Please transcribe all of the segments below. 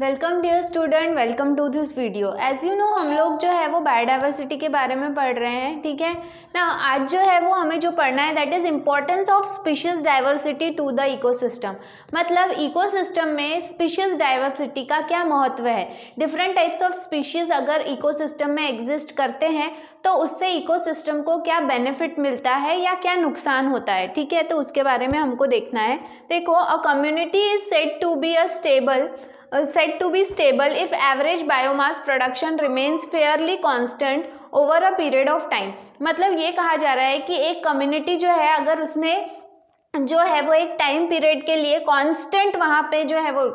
Welcome dear student, welcome to this video. As you know हम लोग जो है वो बायोडाइवर्सिटी के बारे में पढ़ रहे हैं, ठीक है ना। आज जो है वो हमें जो पढ़ना है that is importance of species diversity to the ecosystem. मतलब इकोसिस्टम में स्पीशीज डाइवर्सिटी का क्या महत्व है। डिफरेंट टाइप्स ऑफ स्पीशीज अगर इकोसिस्टम में एग्जिस्ट करते हैं तो उससे इकोसिस्टम को क्या बेनिफिट मिलता है या क्या नुकसान होता है, ठीक है। तो उसके बारे में हमको देखना है। देखो, a community is said to be stable if average biomass production remains fairly constant over a period of time। मतलब ये कहा जा रहा है कि एक कम्युनिटी जो है अगर उसने जो है वो एक टाइम पीरियड के लिए कांस्टेंट वहाँ पे जो है वो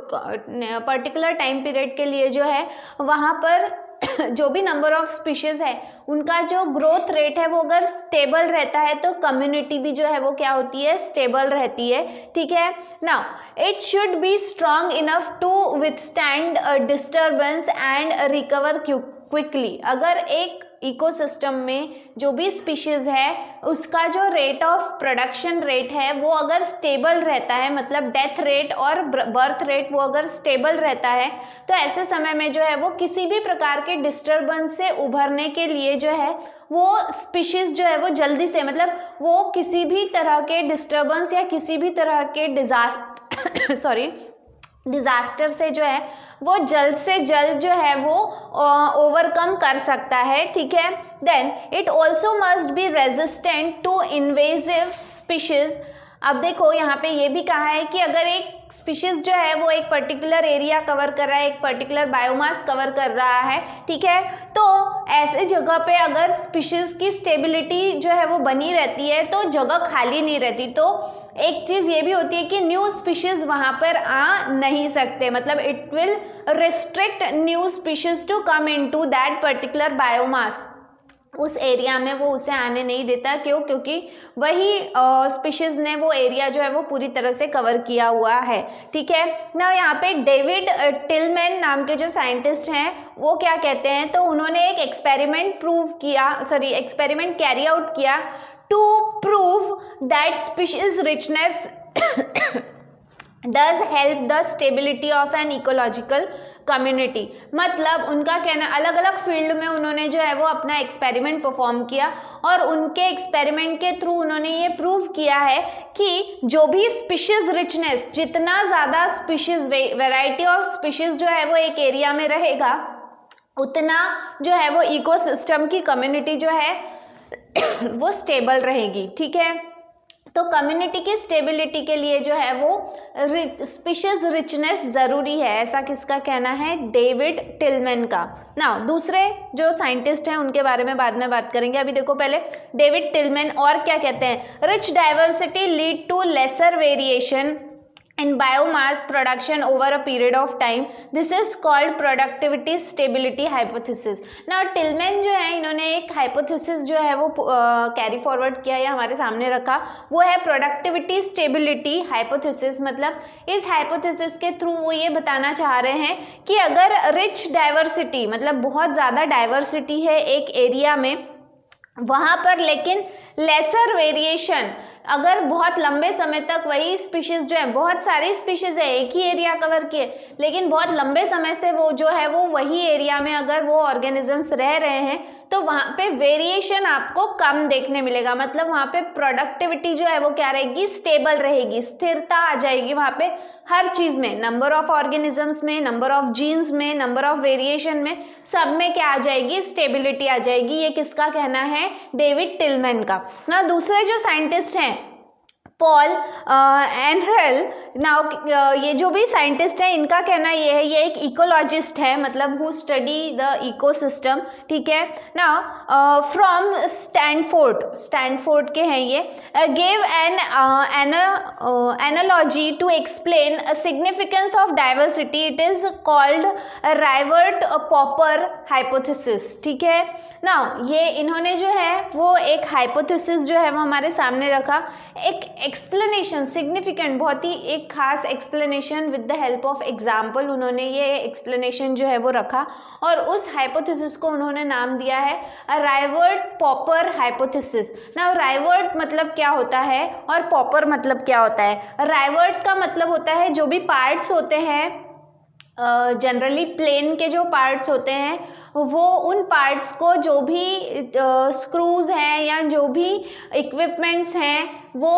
पर्टिकुलर टाइम पीरियड के लिए जो है वहाँ पर जो भी नंबर ऑफ स्पीशीज है उनका जो ग्रोथ रेट है वो अगर स्टेबल रहता है तो कम्युनिटी भी जो है वो क्या होती है, स्टेबल रहती है, ठीक है। Now it should be strong enough to withstand disturbance and recover quickly. अगर एक इकोसिस्टम में जो भी स्पीशीज है उसका जो रेट ऑफ प्रोडक्शन रेट है वो अगर स्टेबल रहता है, मतलब डेथ रेट और बर्थ रेट वो अगर स्टेबल रहता है तो ऐसे समय में जो है वो किसी भी प्रकार के डिस्टर्बेंस से उभरने के लिए जो है वो स्पीशीज जो है वो जल्दी से, मतलब वो किसी भी तरह के डिस्टर्बेंस या किसी भी तरह के डिजास्टर से जो है वो जल्द से जल्द जो है वो ओवरकम कर सकता है, ठीक है। Then it also must be resistant to invasive species. अब देखो यहाँ पे ये भी कहा है कि अगर एक स्पीशीज जो है वो एक पर्टिकुलर एरिया कवर कर रहा है, एक पर्टिकुलर बायोमास कवर कर रहा है, ठीक है, तो ऐसे जगह पे अगर स्पीशीज की स्टेबिलिटी जो है वो बनी रहती है तो जगह खाली नहीं रहती। तो एक चीज़ ये भी होती है कि न्यू स्पीशीज वहाँ पर आ नहीं सकते, मतलब it will restrict new species to come into that particular biomass. उस एरिया में वो उसे आने नहीं देता। क्यों? क्योंकि वही स्पीशीज ने वो एरिया जो है वो पूरी तरह से कवर किया हुआ है, ठीक है ना। यहाँ पे डेविड टिलमैन नाम के जो साइंटिस्ट हैं वो क्या कहते हैं, तो उन्होंने एक एक्सपेरिमेंट कैरी आउट किया to prove that species richness does help the stability of an ecological community। मतलब उनका कहना, अलग अलग फील्ड में उन्होंने जो है वो अपना एक्सपेरिमेंट परफॉर्म किया और उनके एक्सपेरिमेंट के थ्रू उन्होंने ये प्रूव किया है कि जो भी स्पीशीज रिचनेस, जितना ज़्यादा स्पीशीज वेराइटी ऑफ स्पीशीज जो है वो एक एरिया में रहेगा उतना जो है वो इकोसिस्टम की कम्युनिटी जो है वो स्टेबल रहेगी, ठीक है। तो कम्युनिटी की स्टेबिलिटी के लिए जो है वो स्पीशीज रिचनेस ज़रूरी है, ऐसा किसका कहना है, डेविड टिलमैन का। ना दूसरे जो साइंटिस्ट हैं उनके बारे में बाद में बात करेंगे। अभी देखो पहले डेविड टिलमैन और क्या कहते हैं, rich diversity lead to lesser variation in biomass production over a period of time, this is called productivity stability hypothesis। now Tilman जो है इन्होंने एक हाइपोथेसिस जो है वो कैरी फॉरवर्ड किया या हमारे सामने रखा, वो है प्रोडक्टिविटी स्टेबिलिटी हाइपोथेसिस। मतलब इस हाइपोथेसिस के थ्रू वो ये बताना चाह रहे हैं कि अगर रिच डाइवर्सिटी, मतलब बहुत ज़्यादा डाइवर्सिटी है एक एरिया में, वहाँ पर लेकिन लेसर वेरिएशन, अगर बहुत लंबे समय तक वही स्पीशीज जो है, बहुत सारी स्पीशीज है एक ही एरिया कवर किए, लेकिन बहुत लंबे समय से वो जो है वो वही एरिया में अगर वो ऑर्गेनिजम्स रह रहे हैं तो वहाँ पे वेरिएशन आपको कम देखने मिलेगा। मतलब वहाँ पे प्रोडक्टिविटी जो है वो क्या रहेगी, स्टेबल रहेगी, स्थिरता आ जाएगी वहाँ पे हर चीज़ में, नंबर ऑफ ऑर्गेनिजम्स में, नंबर ऑफ जीन्स में, नंबर ऑफ वेरिएशन में, सब में क्या आ जाएगी, स्टेबिलिटी आ जाएगी। ये किसका कहना है, डेविड टिलमैन का। ना दूसरे जो साइंटिस्ट हैं पॉल एनहेल, नाउ ये जो भी साइंटिस्ट है इनका कहना ये है, ये एक इकोलॉजिस्ट है, मतलब हु स्टडी द इकोसिस्टम, ठीक है। नाउ फ्रॉम स्टैनफोर्ड के हैं ये, gave an analogy to explain significance of diversity, it is called rivet popper hypothesis, ठीक है। नाउ ये इन्होंने जो है वो एक हाइपोथेसिस जो है वो हमारे सामने रखा, एक एक्सप्लेनेशन सिग्निफिकेंट, बहुत ही एक खास explanation with the help of example उन्होंने ये एक्सप्लेनेशन जो है वो रखा और उस हाइपोथेसिस को उन्होंने नाम दिया है राइवर्ट पॉपर हाइपोथेसिस। ना राइवर्ट मतलब क्या होता है और पॉपर मतलब क्या होता है। राइवर्ट का मतलब होता है जो भी पार्ट्स होते हैं जनरली प्लेन के जो पार्ट्स होते हैं वो उन पार्ट्स को जो भी स्क्रूज हैं या जो भी इक्विपमेंट्स हैं वो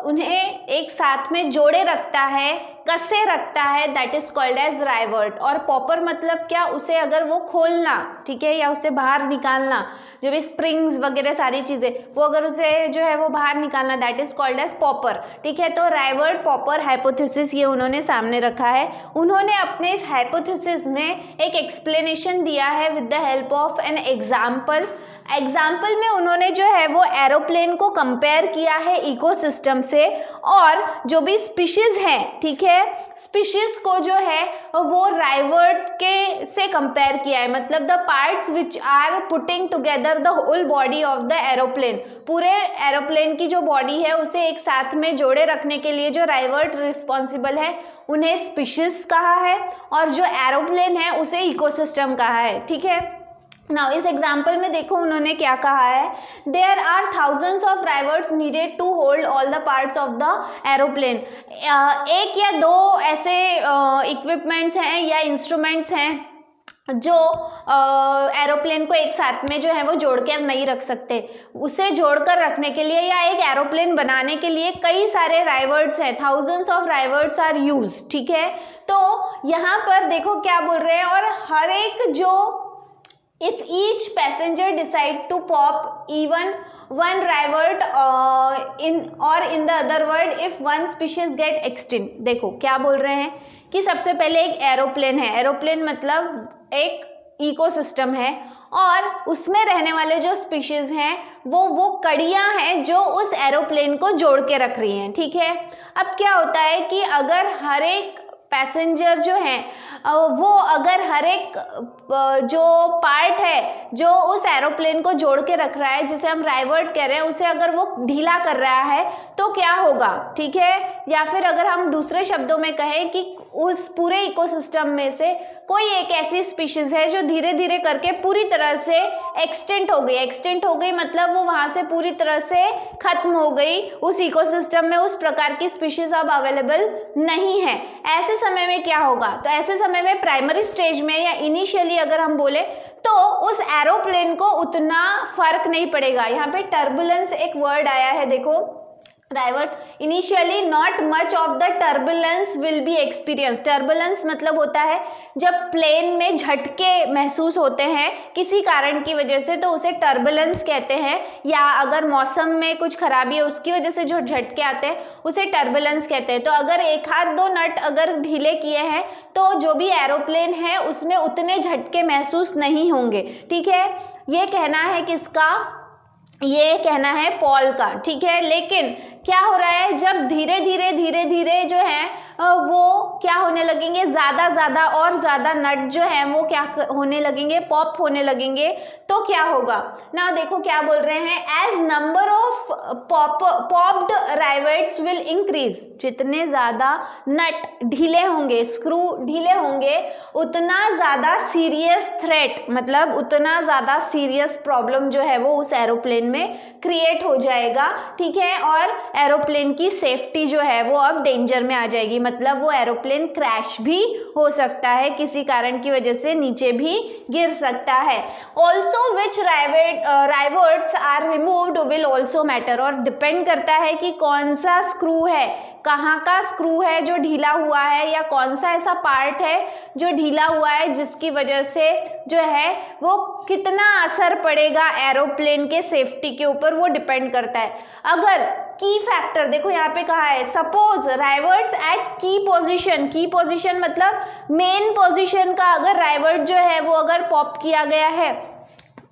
उन्हें एक साथ में जोड़े रखता है, कसे रखता है, दैट इज कॉल्ड एज राइवर्ट। और पॉपर मतलब क्या, उसे अगर वो खोलना, ठीक है, या उसे बाहर निकालना, जो भी स्प्रिंग्स वगैरह सारी चीज़ें, वो अगर उसे जो है वो बाहर निकालना, that is called as popper, ठीक है। तो राइवर्ट पॉपर हाइपोथेसिस ये उन्होंने सामने रखा है। उन्होंने अपने इस हाइपोथेसिस में एक एक्सप्लेनेशन दिया है with the help of an example में उन्होंने जो है वो एरोप्लेन को कंपेयर किया है इकोसिस्टम से, और जो भी स्पीशीज हैं, ठीक है, स्पीशीज को जो है वो राइवर्ट के से कंपेयर किया है। मतलब the parts which are putting together the whole body of the aeroplane, पूरे एरोप्लेन की जो बॉडी है उसे एक साथ में जोड़े रखने के लिए जो राइवर्ट रिस्पॉन्सिबल है उन्हें स्पीशीज कहा है, और जो एरोप्लेन है उसे इकोसिस्टम कहा है, ठीक है। नाउ इस एग्जाम्पल में देखो उन्होंने क्या कहा है, there are thousands of rivets needed to hold all the parts of the aeroplane. एक या दो ऐसे इक्विपमेंट्स हैं या इंस्ट्रूमेंट्स हैं जो एरोप्लेन को एक साथ में जो है वो जोड़कर नहीं रख सकते। उसे जोड़कर रखने के लिए या एक एरोप्लेन बनाने के लिए कई सारे राइवर्ट्स हैं, थाउजेंड्स ऑफ राइवर्ट्स आर यूज, ठीक है। तो यहाँ पर देखो क्या बोल रहे हैं, और हर एक जो if each passenger decide to pop even one rivert in the other word if one species get extinct। देखो क्या बोल रहे हैं कि सबसे पहले एक एरोप्लेन है, एरोप्लेन मतलब एक इकोसिस्टम है, और उसमें रहने वाले जो स्पीशीज हैं वो कड़ियाँ हैं जो उस एरोप्लेन को जोड़ के रख रही हैं, ठीक है। अब क्या होता है कि अगर हर एक पैसेंजर जो है वो अगर हर एक जो पार्ट है जो उस एरोप्लेन को जोड़ के रख रहा है, जिसे हम राइवर्ट कह रहे हैं, उसे अगर वो ढीला कर रहा है तो क्या होगा, ठीक है। या फिर अगर हम दूसरे शब्दों में कहें कि उस पूरे इकोसिस्टम में से कोई एक ऐसी स्पीशीज है जो धीरे धीरे करके पूरी तरह से एक्सटेंट हो गई मतलब वो वहाँ से पूरी तरह से खत्म हो गई, उस इकोसिस्टम में उस प्रकार की स्पीशीज अब अवेलेबल नहीं है। ऐसे समय में क्या होगा, तो ऐसे समय में प्राइमरी स्टेज में या इनिशियली अगर हम बोले तो उस एरोप्लेन को उतना फर्क नहीं पड़ेगा। यहाँ पे टर्बुलेंस एक वर्ड आया है, देखो rivet initially not much of the turbulence will be experience. Turbulence मतलब होता है जब प्लेन में झटके महसूस होते हैं किसी कारण की वजह से, तो उसे टर्बुलेंस कहते हैं, या अगर मौसम में कुछ खराबी है उसकी वजह से जो झटके आते हैं उसे टर्बुलेंस कहते हैं। तो अगर एक हाथ दो नट अगर ढीले किए हैं तो जो भी एरोप्लेन है उसमें उतने झटके महसूस नहीं होंगे, ठीक है। ये कहना है किसका, ये कहना है पॉल का, ठीक है। लेकिन क्या हो रहा है, जब धीरे धीरे जो है वो क्या होने लगेंगे, ज़्यादा और ज़्यादा नट जो है वो क्या होने लगेंगे, पॉप होने लगेंगे, तो क्या होगा ना। देखो क्या बोल रहे हैं, as number of popped rivets will increase. जितने ज़्यादा नट ढीले होंगे, स्क्रू ढीले होंगे, उतना ज़्यादा सीरियस थ्रेट मतलब उतना ज़्यादा सीरियस प्रॉब्लम जो है वो उस एरोप्लेन में क्रिएट हो जाएगा, ठीक है। और एरोप्लेन की सेफ्टी जो है वो अब डेंजर में आ जाएगी, मतलब वो एरोप्लेन क्रैश भी हो सकता है, किसी कारण की वजह से नीचे भी गिर सकता है। Also which rivets are removed will also matter, और डिपेंड करता है कि कौन सा स्क्रू है, कहाँ का स्क्रू है जो ढीला हुआ है, या कौन सा ऐसा पार्ट है जो ढीला हुआ है जिसकी वजह से जो है वो कितना असर पड़ेगा एरोप्लेन के सेफ्टी के ऊपर, वो डिपेंड करता है। अगर की फैक्टर देखो यहाँ पे कहा है, सपोज राइवर्ट्स एट की पोजीशन मतलब मेन पोजीशन का अगर राइवर्ट जो है वो अगर पॉप किया गया है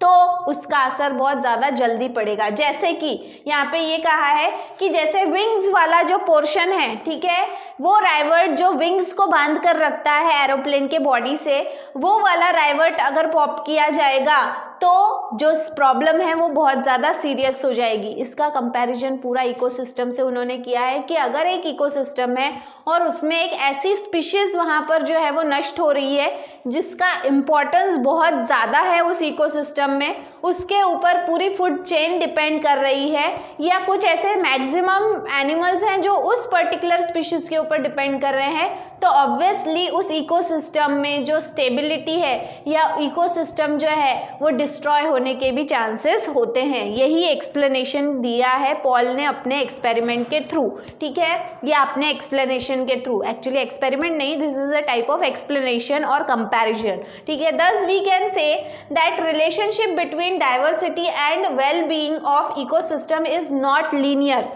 तो उसका असर बहुत ज़्यादा जल्दी पड़ेगा। जैसे कि यहाँ पे ये कहा है कि जैसे विंग्स वाला जो पोर्शन है, ठीक है, वो राइवर्ट जो विंग्स को बांध कर रखता है एरोप्लेन के बॉडी से, वो वाला राइवर्ट अगर पॉप किया जाएगा तो जो प्रॉब्लम है वो बहुत ज़्यादा सीरियस हो जाएगी। इसका कंपैरिजन पूरा इकोसिस्टम से उन्होंने किया है कि अगर एक इकोसिस्टम है और उसमें एक ऐसी स्पीशीज वहाँ पर जो है वो नष्ट हो रही है जिसका इम्पोर्टेंस बहुत ज़्यादा है उस इकोसिस्टम में, उसके ऊपर पूरी फूड चेन डिपेंड कर रही है, या कुछ ऐसे मैक्सिमम एनिमल्स हैं जो उस पर्टिकुलर स्पीशीज के ऊपर डिपेंड कर रहे हैं, तो ऑब्वियसली उस इकोसिस्टम में जो स्टेबिलिटी है या इकोसिस्टम जो है वो डिस्ट्रॉय होने के भी चांसेस होते हैं। यही एक्सप्लेनेशन दिया है पॉल ने अपने एक्सपेरिमेंट के थ्रू, ठीक है, या अपने एक्सप्लेनेशन के थ्रू, एक्चुअली एक्सपेरिमेंट नहीं, this is a type of explanation और कंपैरिजन, ठीक है। Thus we can say that relationship between diversity and well being of ecosystem is not linear.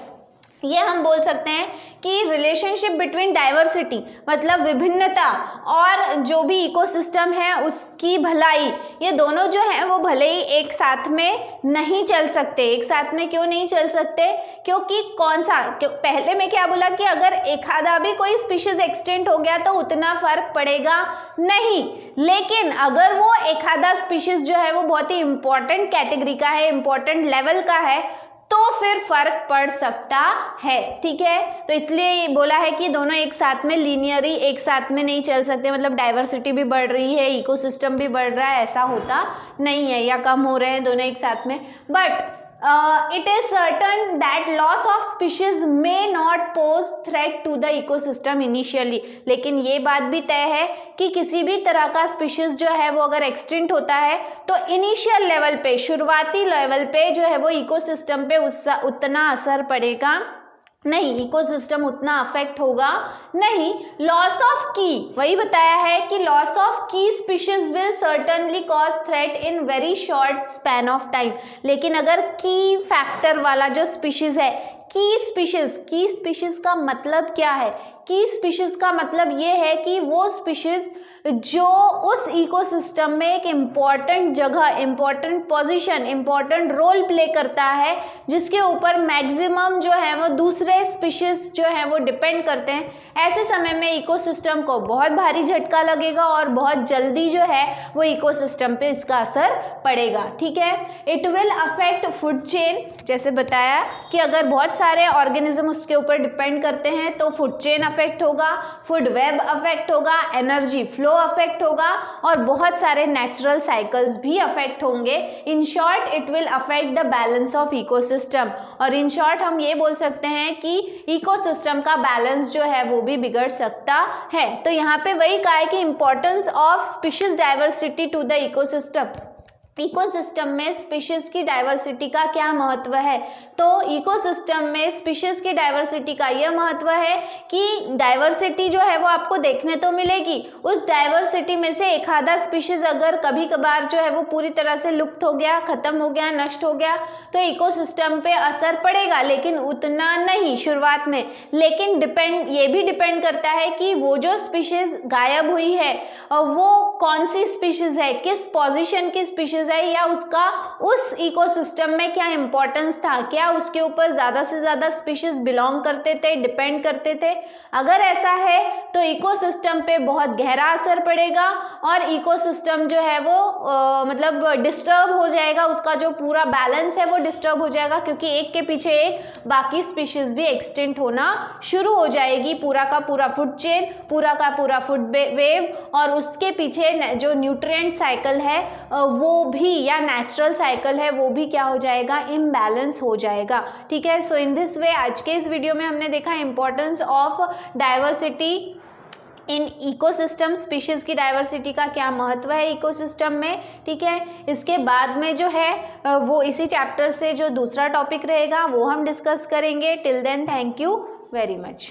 ये हम बोल सकते हैं कि रिलेशनशिप बिटवीन डाइवर्सिटी मतलब विभिन्नता और जो भी इकोसिस्टम है उसकी भलाई, ये दोनों जो है वो भले ही एक साथ में नहीं चल सकते। एक साथ में क्यों नहीं चल सकते? क्योंकि पहले मैं क्या बोला कि अगर एक आधा भी कोई स्पीशीज एक्सटेंट हो गया तो उतना फर्क पड़ेगा नहीं, लेकिन अगर वो एक आधा स्पीशीज जो है वो बहुत ही इंपॉर्टेंट कैटेगरी का है, इंपॉर्टेंट लेवल का है, तो फिर फर्क पड़ सकता है, ठीक है। तो इसलिए ये बोला है कि दोनों एक साथ में लीनियरी एक साथ में नहीं चल सकते, मतलब डाइवर्सिटी भी बढ़ रही है, इकोसिस्टम भी बढ़ रहा है, ऐसा होता नहीं है, या कम हो रहे हैं दोनों एक साथ में। But it is certain that loss of species may not pose threat to the ecosystem initially। लेकिन ये बात भी तय है कि किसी भी तरह का स्पीशीज जो है वो अगर एक्सटिंक्ट होता है तो इनिशियल लेवल पे, शुरुआती लेवल पे जो है वो इकोसिस्टम पे उतना असर पड़ेगा नहीं, इकोसिस्टम उतना अफेक्ट होगा नहीं। लॉस ऑफ की, वही बताया है कि लॉस ऑफ की species will certainly cause threat in very short span of time. लेकिन अगर की फैक्टर वाला जो स्पीशीज है, की स्पीशीज का मतलब क्या है? की स्पीशीज का मतलब ये है कि वो स्पीशीज जो उस इकोसिस्टम में एक इम्पॉर्टेंट जगह, important position, important role play करता है, जिसके ऊपर मैक्सिमम जो है वो दूसरे स्पीशीज जो है वो डिपेंड करते हैं, ऐसे समय में इकोसिस्टम को बहुत भारी झटका लगेगा और बहुत जल्दी जो है वो इकोसिस्टम पे इसका असर पड़ेगा, ठीक है। It will affect food chain, जैसे बताया कि अगर बहुत सारे ऑर्गेनिज्म उसके ऊपर डिपेंड करते हैं तो फूड चेन अफेक्ट होगा, फूड वेब अफेक्ट होगा, एनर्जी फ्लो अफेक्ट होगा और बहुत सारे नेचुरल साइकिल्स भी अफेक्ट होंगे। In short it will affect the balance of ecosystem, और इन शॉर्ट हम ये बोल सकते हैं कि इकोसिस्टम का बैलेंस जो है वो भी बिगड़ सकता है। तो यहाँ पे वही कहा है कि importance of species diversity to the ecosystem, ecosystem में स्पीशीज की डाइवर्सिटी का क्या महत्व है? तो इकोसिस्टम में स्पीशीज की डाइवर्सिटी का यह महत्व है कि डाइवर्सिटी जो है वो आपको देखने तो मिलेगी, उस डाइवर्सिटी में से एक आधा स्पीशीज अगर कभी कभार जो है वो पूरी तरह से लुप्त हो गया, खत्म हो गया, नष्ट हो गया, तो इकोसिस्टम पे असर पड़ेगा, लेकिन उतना नहीं शुरुआत में। लेकिन ये भी डिपेंड करता है कि वो जो स्पीशीज गायब हुई है वो कौन सी स्पीशीज है, किस पोजीशन की स्पीशीज है, या उसका उस इकोसिस्टम में क्या इंपॉर्टेंस था, क्या उसके ऊपर ज्यादा से ज्यादा स्पीशीज बिलोंग करते थे, डिपेंड करते थे। अगर ऐसा है तो इकोसिस्टम पे बहुत गहरा असर पड़ेगा और इकोसिस्टम जो है वो मतलब डिस्टर्ब हो जाएगा, उसका जो पूरा बैलेंस है वो डिस्टर्ब हो जाएगा, क्योंकि एक के पीछे एक बाकी स्पीशीज भी एक्सटिंक्ट होना शुरू हो जाएगी। पूरा का पूरा फूड चेन, पूरा का पूरा फूड वेव, और उसके पीछे जो न्यूट्रिएंट साइकिल है वो भी, या नेचुरल साइकिल है वो भी क्या हो जाएगा, इम्बैलेंस हो जाएगा, ठीक है। सो इन दिस वे आज के इस वीडियो में हमने देखा importance of diversity in ecosystem, species की डाइवर्सिटी का क्या महत्व है इकोसिस्टम में, ठीक है। इसके बाद में जो है वो इसी चैप्टर से जो दूसरा टॉपिक रहेगा वो हम डिस्कस करेंगे। Till then thank you very much.